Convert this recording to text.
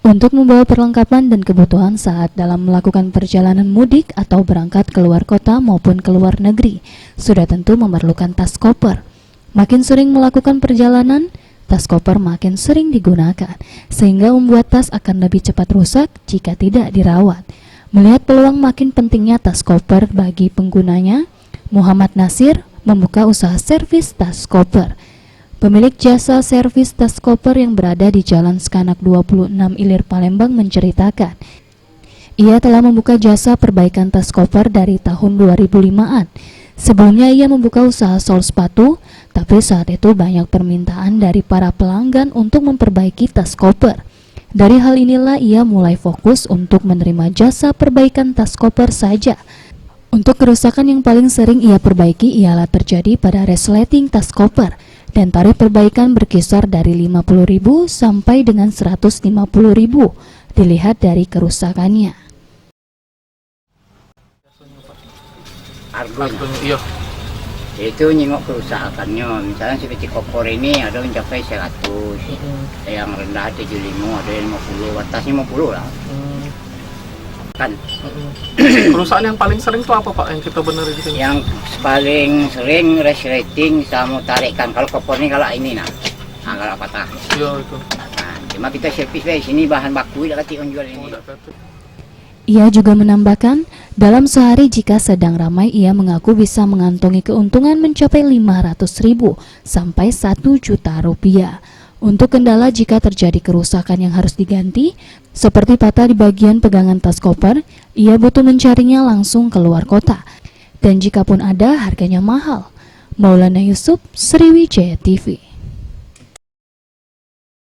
Untuk membawa perlengkapan dan kebutuhan saat dalam melakukan perjalanan mudik atau berangkat keluar kota maupun keluar negeri, sudah tentu memerlukan tas koper. Makin sering melakukan perjalanan, tas koper makin sering digunakan, sehingga membuat tas akan lebih cepat rusak jika tidak dirawat. Melihat peluang makin pentingnya tas koper bagi penggunanya, Muhammad Nasir membuka usaha servis tas koper. Pemilik jasa servis tas koper yang berada di Jalan Sekanak 26 Ilir Palembang menceritakan, ia telah membuka jasa perbaikan tas koper dari tahun 2005-an. Sebelumnya ia membuka usaha sol sepatu, tapi saat itu banyak permintaan dari para pelanggan untuk memperbaiki tas koper. Dari hal inilah ia mulai fokus untuk menerima jasa perbaikan tas koper saja. Untuk kerusakan yang paling sering ia perbaiki ialah terjadi pada resleting tas koper, dan tarif perbaikan berkisar dari 50.000 sampai dengan 150.000, dilihat dari kerusakannya. Iya. Itu nyingok kerusakannya, misalnya seperti koper ini ada mencapai 100, yang rendah 75, ada yang 50, atasnya 50 lah. Kan. Kerusakan yang paling sering itu apa Pak yang kita benerin di sini? Yang paling sering resleting sama tarikan. Kalau koper ini kalau ini kalau patah. Iya itu. Nah, cuma kita servis di sini bahan baku tidak kati jual ini. Ia juga menambahkan, dalam sehari jika sedang ramai ia mengaku bisa mengantongi keuntungan mencapai 500.000 sampai 1 juta rupiah. Untuk kendala jika terjadi kerusakan yang harus diganti, seperti patah di bagian pegangan tas koper, ia butuh mencarinya langsung keluar kota. Dan jika pun ada, harganya mahal. Maulana Yusuf, Sriwijaya TV.